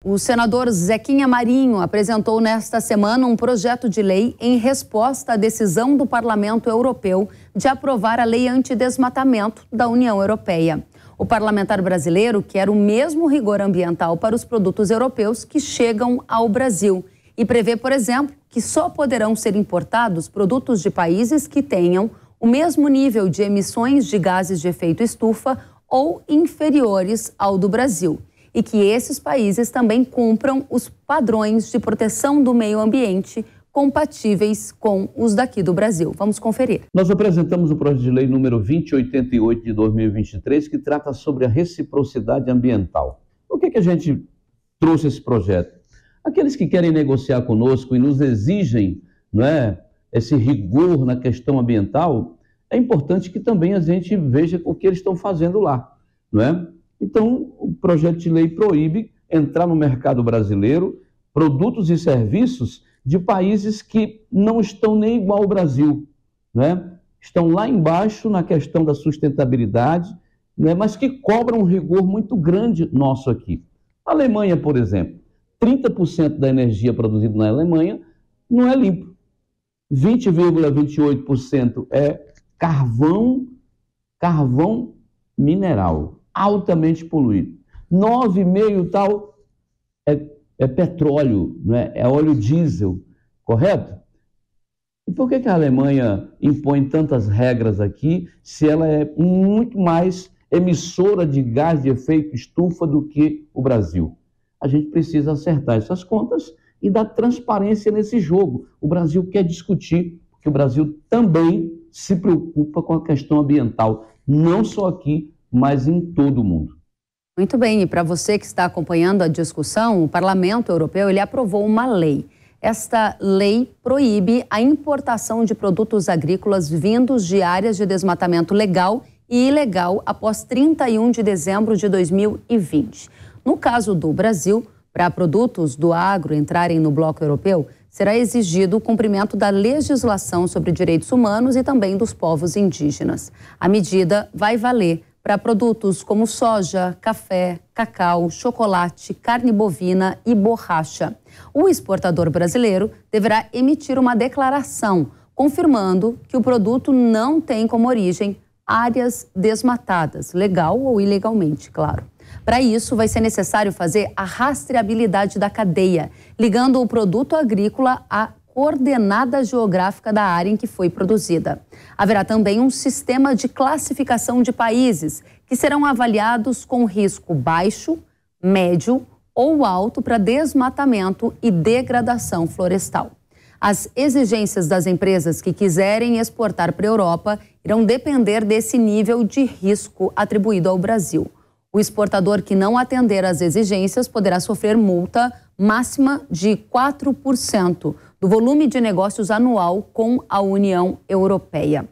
O senador Zequinha Marinho apresentou nesta semana um projeto de lei em resposta à decisão do Parlamento Europeu de aprovar a lei antidesmatamento da União Europeia. O parlamentar brasileiro quer o mesmo rigor ambiental para os produtos europeus que chegam ao Brasil e prevê, por exemplo, que só poderão ser importados produtos de países que tenham o mesmo nível de emissões de gases de efeito estufa ou inferiores ao do Brasil, e que esses países também cumpram os padrões de proteção do meio ambiente compatíveis com os daqui do Brasil. Vamos conferir. Nós apresentamos o projeto de lei número 2088 de 2023, que trata sobre a reciprocidade ambiental. Por que a gente trouxe esse projeto? Aqueles que querem negociar conosco e nos exigem, não é, esse rigor na questão ambiental, é importante que também a gente veja o que eles estão fazendo lá, não é? Então, o projeto de lei proíbe entrar no mercado brasileiro produtos e serviços de países que não estão nem igual ao Brasil, né? Estão lá embaixo na questão da sustentabilidade, né? Mas que cobram um rigor muito grande nosso aqui. A Alemanha, por exemplo, 30% da energia produzida na Alemanha não é limpo. 20,28% é carvão mineral, altamente poluído. 9,5% tal é petróleo, né? É óleo diesel, correto? E por que a Alemanha impõe tantas regras aqui, se ela é muito mais emissora de gás de efeito estufa do que o Brasil? A gente precisa acertar essas contas e dar transparência nesse jogo. O Brasil quer discutir, porque o Brasil também se preocupa com a questão ambiental, não só aqui, mas em todo o mundo. Muito bem, e para você que está acompanhando a discussão, o Parlamento Europeu ele aprovou uma lei. Esta lei proíbe a importação de produtos agrícolas vindos de áreas de desmatamento legal e ilegal após 31 de dezembro de 2020. No caso do Brasil, para produtos do agro entrarem no bloco europeu, será exigido o cumprimento da legislação sobre direitos humanos e também dos povos indígenas. A medida vai valer para produtos como soja, café, cacau, chocolate, carne bovina e borracha. O exportador brasileiro deverá emitir uma declaração confirmando que o produto não tem como origem áreas desmatadas, legal ou ilegalmente, claro. Para isso, vai ser necessário fazer a rastreabilidade da cadeia, ligando o produto agrícola à coordenada geográfica da área em que foi produzida. Haverá também um sistema de classificação de países, que serão avaliados com risco baixo, médio ou alto para desmatamento e degradação florestal. As exigências das empresas que quiserem exportar para a Europa irão depender desse nível de risco atribuído ao Brasil. O exportador que não atender às exigências poderá sofrer multa máxima de 4% do volume de negócios anual com a União Europeia.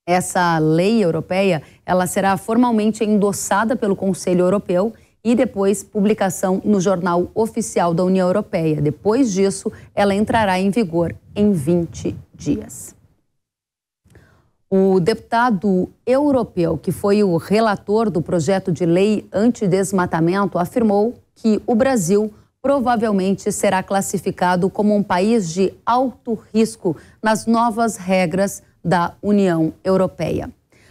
Essa lei europeia, ela será formalmente endossada pelo Conselho Europeu e depois publicação no Jornal Oficial da União Europeia. Depois disso, ela entrará em vigor em 20 dias. O deputado europeu, que foi o relator do projeto de lei antidesmatamento, afirmou que o Brasil provavelmente será classificado como um país de alto risco nas novas regras da União Europeia.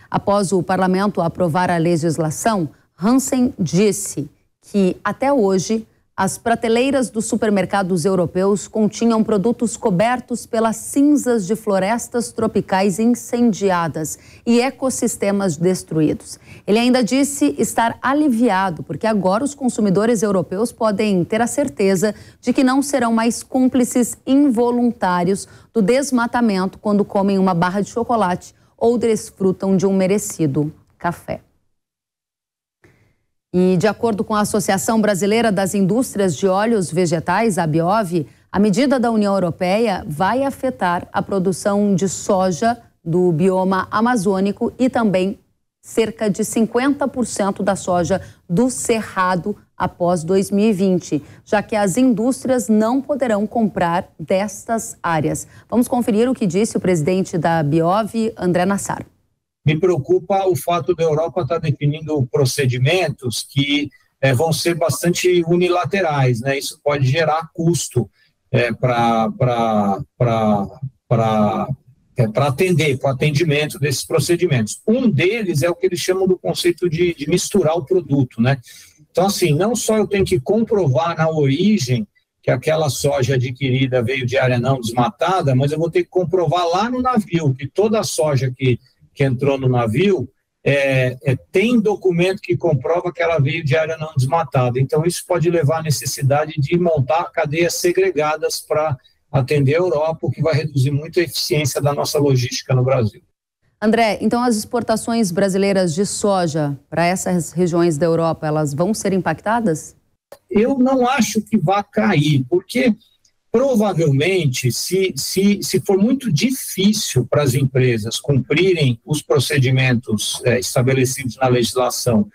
Após o parlamento aprovar a legislação, Hansen disse que, até hoje, as prateleiras dos supermercados europeus continham produtos cobertos pelas cinzas de florestas tropicais incendiadas e ecossistemas destruídos. Ele ainda disse estar aliviado, porque agora os consumidores europeus podem ter a certeza de que não serão mais cúmplices involuntários do desmatamento quando comem uma barra de chocolate ou desfrutam de um merecido café. E, de acordo com a Associação Brasileira das Indústrias de Óleos Vegetais, a Biov, a medida da União Europeia vai afetar a produção de soja do bioma amazônico e também cerca de 50% da soja do Cerrado após 2020, já que as indústrias não poderão comprar destas áreas. Vamos conferir o que disse o presidente da Biov, André Nassar. Me preocupa o fato da Europa estar definindo procedimentos que vão ser bastante unilaterais, né? Isso pode gerar custo para atender, para o atendimento desses procedimentos. Um deles é o que eles chamam do conceito de misturar o produto, né? Então, assim, não só eu tenho que comprovar na origem que aquela soja adquirida veio de área não desmatada, mas eu vou ter que comprovar lá no navio que toda a soja que entrou no navio tem documento que comprova que ela veio de área não desmatada. Então, isso pode levar à necessidade de montar cadeias segregadas para atender a Europa, o que vai reduzir muito a eficiência da nossa logística no Brasil. André, então as exportações brasileiras de soja para essas regiões da Europa, elas vão ser impactadas? Eu não acho que vá cair, porque provavelmente, se for muito difícil para as empresas cumprirem os procedimentos estabelecidos na legislação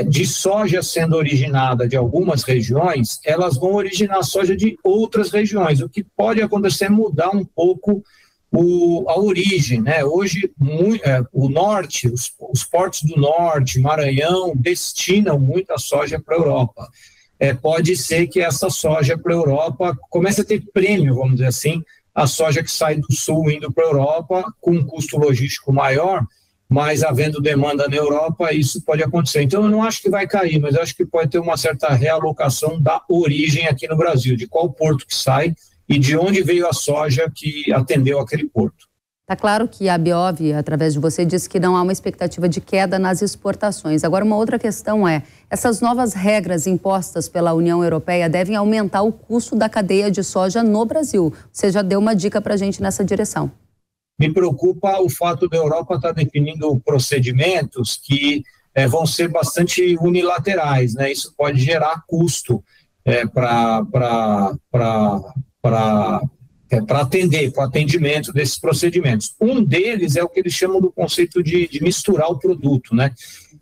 de soja sendo originada de algumas regiões, elas vão originar soja de outras regiões. O que pode acontecer é mudar um pouco a origem, né? Hoje, o norte, os portos do norte, Maranhão, destinam muita soja para a Europa. Pode ser que essa soja para a Europa comece a ter prêmio, vamos dizer assim, a soja que sai do sul indo para a Europa com um custo logístico maior, mas havendo demanda na Europa, isso pode acontecer. Então, eu não acho que vai cair, mas eu acho que pode ter uma certa realocação da origem aqui no Brasil, de qual porto que sai e de onde veio a soja que atendeu aquele porto. Está claro que a Biov, através de você, disse que não há uma expectativa de queda nas exportações. Agora, uma outra questão essas novas regras impostas pela União Europeia devem aumentar o custo da cadeia de soja no Brasil. Você já deu uma dica para a gente nessa direção. Me preocupa o fato da Europa estar definindo procedimentos que vão ser bastante unilaterais, né? Isso pode gerar custo para atender, para o atendimento desses procedimentos. Um deles é o que eles chamam do conceito de misturar o produto, né?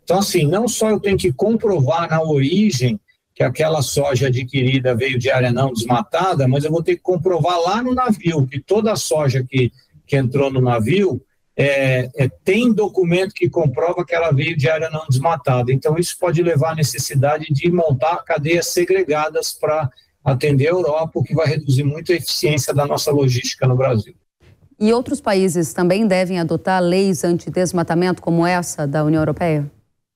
Então, assim, não só eu tenho que comprovar na origem que aquela soja adquirida veio de área não desmatada, mas eu vou ter que comprovar lá no navio que toda a soja que entrou no navio tem documento que comprova que ela veio de área não desmatada. Então, isso pode levar à necessidade de montar cadeias segregadas para atender a Europa, o que vai reduzir muito a eficiência da nossa logística no Brasil. E outros países também devem adotar leis antidesmatamento como essa da União Europeia?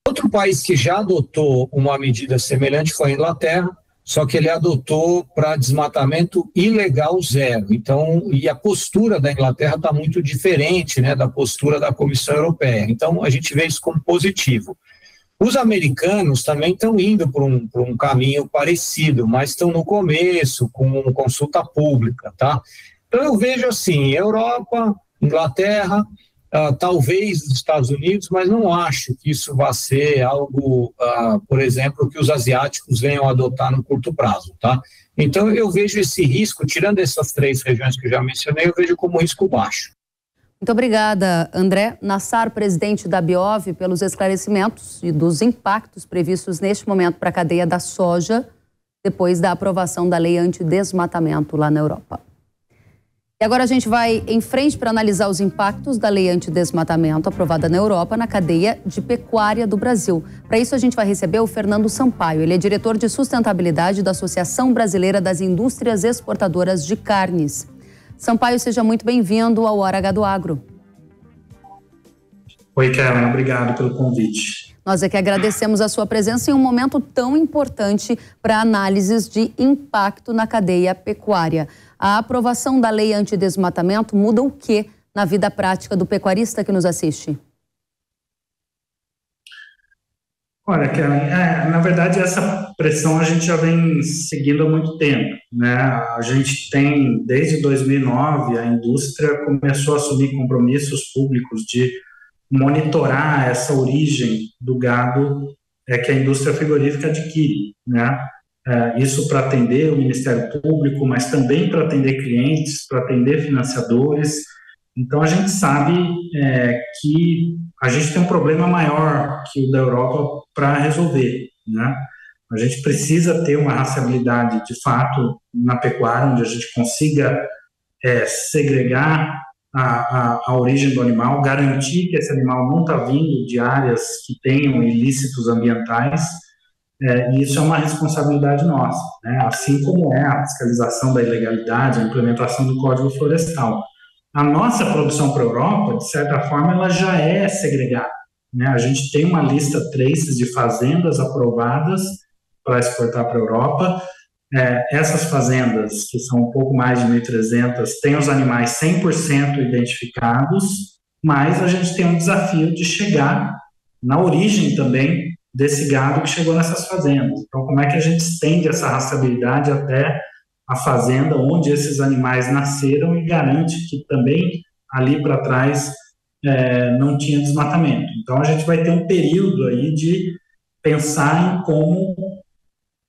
Outro país que já adotou uma medida semelhante foi a Inglaterra, só que ele adotou para desmatamento ilegal zero. Então, e a postura da Inglaterra está muito diferente, né, da postura da Comissão Europeia. Então, a gente vê isso como positivo. Os americanos também estão indo por um caminho parecido, mas estão no começo, com consulta pública, tá? Então, eu vejo assim, Europa, Inglaterra, talvez os Estados Unidos, mas não acho que isso vá ser algo, por exemplo, que os asiáticos venham adotar no curto prazo, tá? Então, eu vejo esse risco, tirando essas 3 regiões que eu já mencionei, eu vejo como risco baixo. Muito obrigada, André Nassar, presidente da Biov, pelos esclarecimentos e dos impactos previstos neste momento para a cadeia da soja, depois da aprovação da lei antidesmatamento lá na Europa. E agora a gente vai em frente para analisar os impactos da lei antidesmatamento aprovada na Europa na cadeia de pecuária do Brasil. Para isso a gente vai receber o Fernando Sampaio. Ele é diretor de sustentabilidade da Associação Brasileira das Indústrias Exportadoras de Carnes. Sampaio, seja muito bem-vindo ao Hora H do Agro. Oi, Karen, obrigado pelo convite. Nós é que agradecemos a sua presença em um momento tão importante para análises de impacto na cadeia pecuária. A aprovação da lei antidesmatamento muda o quê na vida prática do pecuarista que nos assiste? Olha, Karen, na verdade essa pressão a gente já vem seguindo há muito tempo, né? A gente tem, desde 2009, a indústria começou a assumir compromissos públicos de monitorar essa origem do gado que a indústria frigorífica adquire, né? Isso para atender o Ministério Público, mas também para atender clientes, para atender financiadores. Então, a gente sabe que a gente tem um problema maior que o da Europa para resolver, né? A gente precisa ter uma rastreabilidade, de fato, na pecuária, onde a gente consiga segregar a origem do animal, garantir que esse animal não está vindo de áreas que tenham ilícitos ambientais, e isso é uma responsabilidade nossa, né? Assim como é a fiscalização da ilegalidade, a implementação do Código Florestal. A nossa produção para a Europa, de certa forma, ela já é segregada, né? A gente tem uma lista trace de fazendas aprovadas para exportar para a Europa. Essas fazendas, que são um pouco mais de 1.300, têm os animais 100% identificados, mas a gente tem um desafio de chegar na origem também desse gado que chegou nessas fazendas. Então, como é que a gente estende essa rastreabilidade até a fazenda onde esses animais nasceram e garante que também ali para trás não tinha desmatamento? Então, a gente vai ter um período aí de pensar em como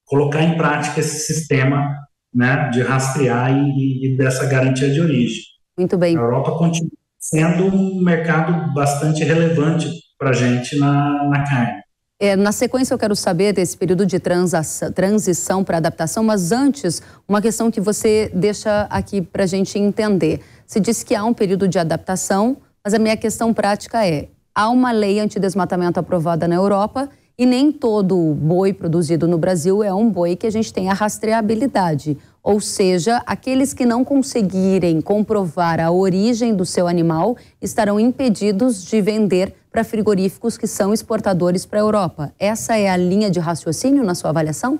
colocar em prática esse sistema, né, de rastrear e dessa garantia de origem. Muito bem. A Europa continua sendo um mercado bastante relevante para a gente na carne. Na sequência, eu quero saber desse período de transição para adaptação, mas antes, uma questão que você deixa aqui para a gente entender. Você disse que há um período de adaptação, mas a minha questão prática há uma lei antidesmatamento aprovada na Europa e nem todo boi produzido no Brasil é um boi que a gente tem a rastreabilidade. Ou seja, aqueles que não conseguirem comprovar a origem do seu animal estarão impedidos de vender para frigoríficos que são exportadores para a Europa. Essa é a linha de raciocínio na sua avaliação?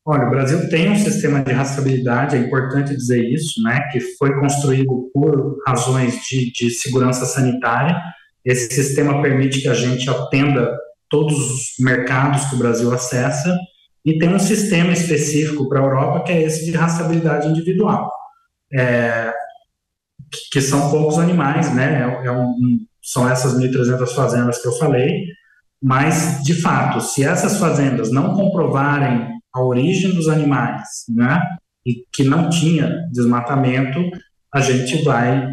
Olha, o Brasil tem um sistema de rastreabilidade, é importante dizer isso, né, que foi construído por razões de segurança sanitária. Esse sistema permite que a gente atenda todos os mercados que o Brasil acessa e tem um sistema específico para a Europa que é esse de rastreabilidade individual, que são poucos animais, né, são essas 1.300 fazendas que eu falei, mas, de fato, se essas fazendas não comprovarem a origem dos animais, né, e que não tinha desmatamento, a gente vai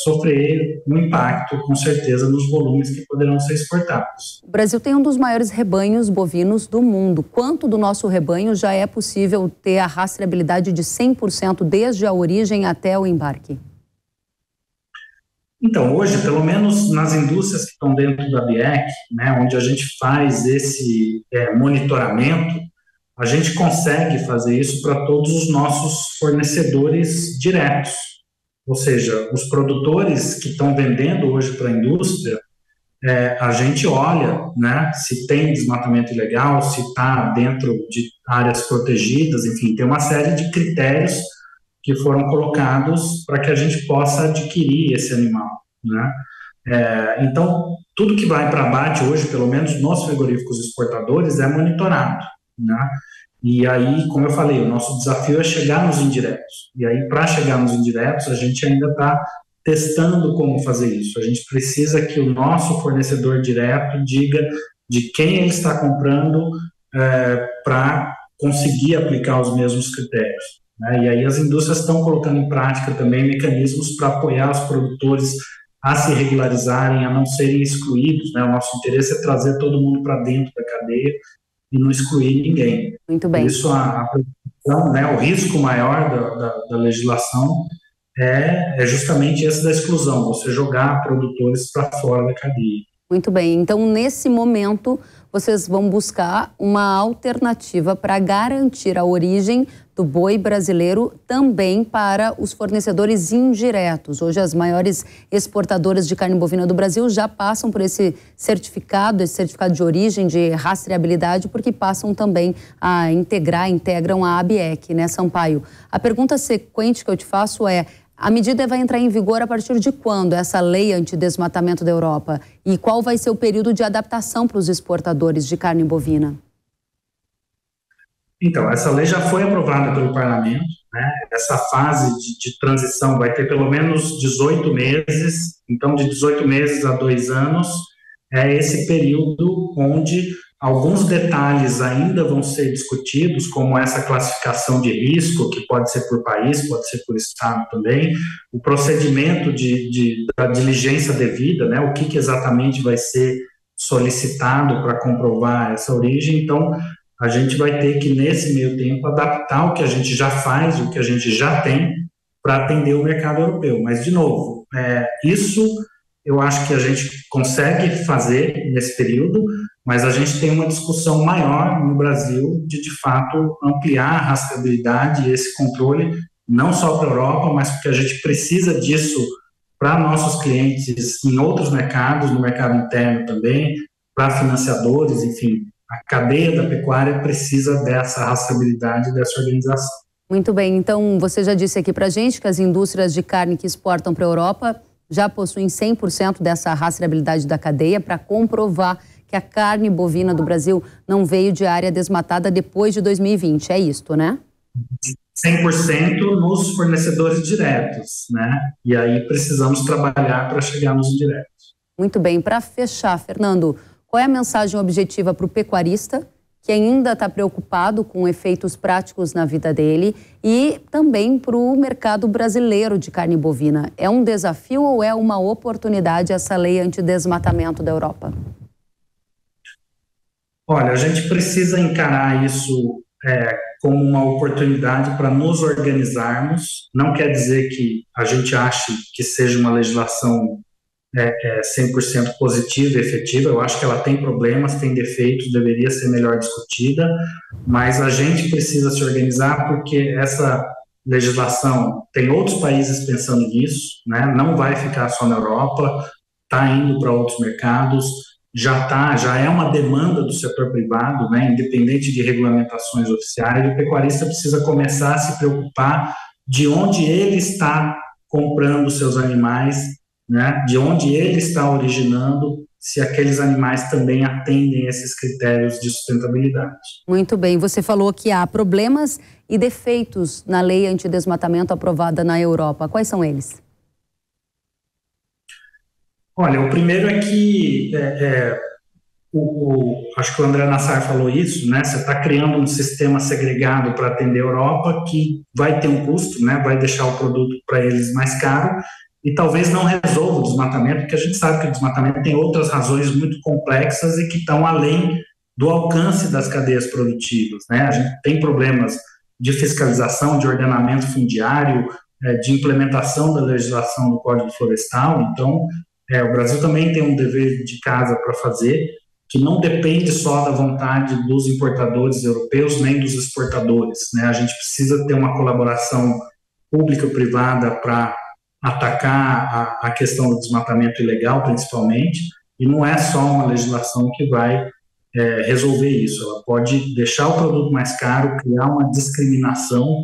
sofrer um impacto, com certeza, nos volumes que poderão ser exportados. O Brasil tem um dos maiores rebanhos bovinos do mundo. Quanto do nosso rebanho já é possível ter a rastreabilidade de 100% desde a origem até o embarque? Então, hoje, pelo menos nas indústrias que estão dentro da ABIEC, né, onde a gente faz esse monitoramento, a gente consegue fazer isso para todos os nossos fornecedores diretos. Ou seja, os produtores que estão vendendo hoje para a indústria, a gente olha, né, se tem desmatamento ilegal, se está dentro de áreas protegidas, enfim, tem uma série de critérios que foram colocados para que a gente possa adquirir esse animal, né? Então, tudo que vai para abate hoje, pelo menos nos frigoríficos exportadores, é monitorado, né? E aí, como eu falei, o nosso desafio é chegar nos indiretos. E aí, para chegar nos indiretos, a gente ainda está testando como fazer isso. A gente precisa que o nosso fornecedor direto diga de quem ele está comprando para conseguir aplicar os mesmos critérios, né? E aí as indústrias estão colocando em prática também mecanismos para apoiar os produtores a se regularizarem, a não serem excluídos, né? O nosso interesse é trazer todo mundo para dentro da cadeia e não excluir ninguém. Muito bem. Por isso, né, o risco maior da legislação é justamente esse da exclusão, você jogar produtores para fora da cadeia. Muito bem. Então, nesse momento, vocês vão buscar uma alternativa para garantir a origem do boi brasileiro também para os fornecedores indiretos. Hoje, as maiores exportadoras de carne bovina do Brasil já passam por esse certificado de origem, de rastreabilidade, porque passam também a integram a ABIEC, né, Sampaio? A pergunta sequente que eu te faço é: a medida vai entrar em vigor a partir de quando, essa lei antidesmatamento da Europa? E qual vai ser o período de adaptação para os exportadores de carne bovina? Então, essa lei já foi aprovada pelo parlamento, né? Essa fase de transição vai ter pelo menos 18 meses, então de 18 meses a 2 anos é esse período onde alguns detalhes ainda vão ser discutidos, como essa classificação de risco, que pode ser por país, pode ser por estado também, o procedimento da diligência devida, né, o que exatamente vai ser solicitado para comprovar essa origem. Então, a gente vai ter que, nesse meio tempo, adaptar o que a gente já faz, o que a gente já tem, para atender o mercado europeu. Mas, de novo, isso eu acho que a gente consegue fazer nesse período, mas a gente tem uma discussão maior no Brasil de fato, ampliar a rastreabilidade e esse controle, não só para a Europa, mas porque a gente precisa disso para nossos clientes em outros mercados, no mercado interno também, para financiadores, enfim, a cadeia da pecuária precisa dessa rastreabilidade, dessa organização. Muito bem, então você já disse aqui para a gente que as indústrias de carne que exportam para a Europa já possuem 100% dessa rastreabilidade da cadeia para comprovar que a carne bovina do Brasil não veio de área desmatada depois de 2020, é isto, né? 100% nos fornecedores diretos, né? E aí precisamos trabalhar para chegar nos indiretos. Muito bem, para fechar, Fernando, qual é a mensagem objetiva para o pecuarista que ainda está preocupado com efeitos práticos na vida dele e também para o mercado brasileiro de carne bovina? É um desafio ou é uma oportunidade essa lei antidesmatamento da Europa? Olha, a gente precisa encarar isso como uma oportunidade para nos organizarmos. Não quer dizer que a gente ache que seja uma legislação 100% positiva e efetiva. Eu acho que ela tem problemas, tem defeitos, deveria ser melhor discutida, mas a gente precisa se organizar porque essa legislação tem outros países pensando nisso, né? Não vai ficar só na Europa, está indo para outros mercados, já é uma demanda do setor privado, né? Independente de regulamentações oficiais, o pecuarista precisa começar a se preocupar de onde ele está comprando seus animais, né, de onde ele está originando, se aqueles animais também atendem esses critérios de sustentabilidade. Muito bem, você falou que há problemas e defeitos na lei antidesmatamento aprovada na Europa. Quais são eles? Olha, o primeiro é que, acho que o André Nassar falou isso, né, você está criando um sistema segregado para atender a Europa que vai ter um custo, né, vai deixar o produto para eles mais caro, e talvez não resolva o desmatamento, porque a gente sabe que o desmatamento tem outras razões muito complexas e que estão além do alcance das cadeias produtivas, né? A gente tem problemas de fiscalização, de ordenamento fundiário, de implementação da legislação do Código Florestal. Então, o Brasil também tem um dever de casa para fazer, que não depende só da vontade dos importadores europeus nem dos exportadores, né? A gente precisa ter uma colaboração pública-privada para atacar a questão do desmatamento ilegal, principalmente, e não é só uma legislação que vai resolver isso. Ela pode deixar o produto mais caro, criar uma discriminação,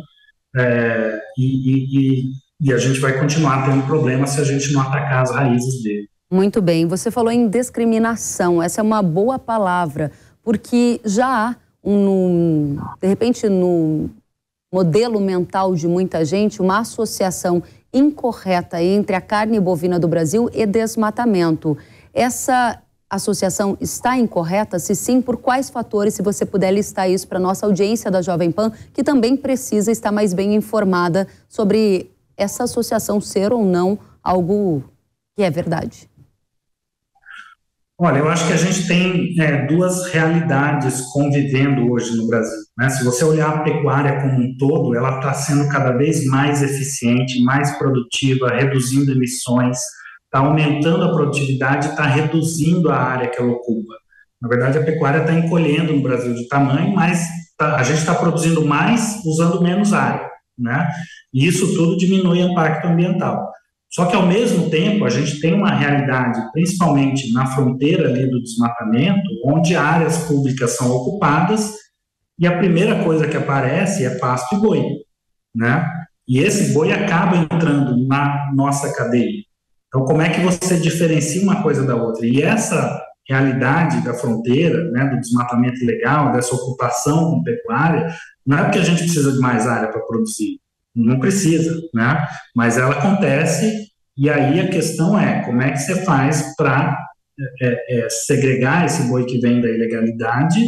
e a gente vai continuar tendo problemas se a gente não atacar as raízes dele. Muito bem, você falou em discriminação, essa é uma boa palavra, porque já há, de repente, no modelo mental de muita gente, uma associação incorreta entre a carne bovina do Brasil e desmatamento. Essa associação está incorreta? Se sim, por quais fatores? Se você puder listar isso para a nossa audiência da Jovem Pan, que também precisa estar mais bem informada sobre essa associação ser ou não algo que é verdade. Olha, eu acho que a gente tem duas realidades convivendo hoje no Brasil, né? Se você olhar a pecuária como um todo, ela está sendo cada vez mais eficiente, mais produtiva, reduzindo emissões, está aumentando a produtividade, está reduzindo a área que ela ocupa. Na verdade, a pecuária está encolhendo no Brasil de tamanho, mas a gente está produzindo mais usando menos área, né? E isso tudo diminui o impacto ambiental. Só que, ao mesmo tempo, a gente tem uma realidade, principalmente na fronteira ali do desmatamento, onde áreas públicas são ocupadas e a primeira coisa que aparece é pasto e boi, né? E esse boi acaba entrando na nossa cadeia. Então, como é que você diferencia uma coisa da outra? E essa realidade da fronteira, né, do desmatamento ilegal, dessa ocupação com pecuária, não é porque a gente precisa de mais área para produzir. Não precisa, né? Mas ela acontece e aí a questão é como é que você faz para segregar esse boi que vem da ilegalidade,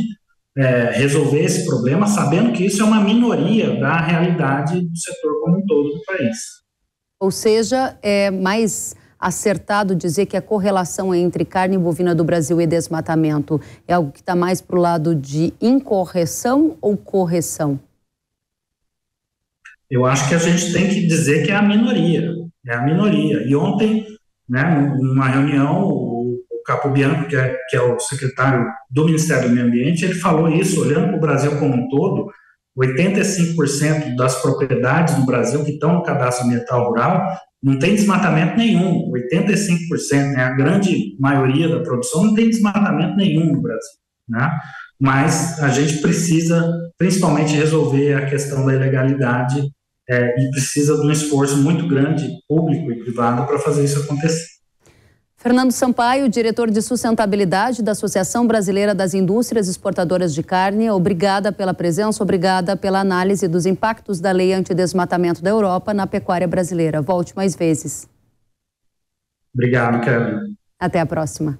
resolver esse problema, sabendo que isso é uma minoria da realidade do setor como um todo do país. Ou seja, é mais acertado dizer que a correlação entre carne bovina do Brasil e desmatamento é algo que está mais para o lado de incorreção ou correção? Eu acho que a gente tem que dizer que é a minoria. E ontem, né, numa reunião, o Capobianco, que é o secretário do Ministério do Meio Ambiente, ele falou isso, olhando para o Brasil como um todo, 85% das propriedades no Brasil que estão no cadastro ambiental rural não tem desmatamento nenhum, 85%, né? A grande maioria da produção não tem desmatamento nenhum no Brasil, né? Mas a gente precisa, principalmente, resolver a questão da ilegalidade e precisa de um esforço muito grande, público e privado, para fazer isso acontecer. Fernando Sampaio, diretor de sustentabilidade da Associação Brasileira das Indústrias Exportadoras de Carne, obrigada pela presença, obrigada pela análise dos impactos da lei antidesmatamento da Europa na pecuária brasileira. Volte mais vezes. Obrigado, Kevin. Até a próxima.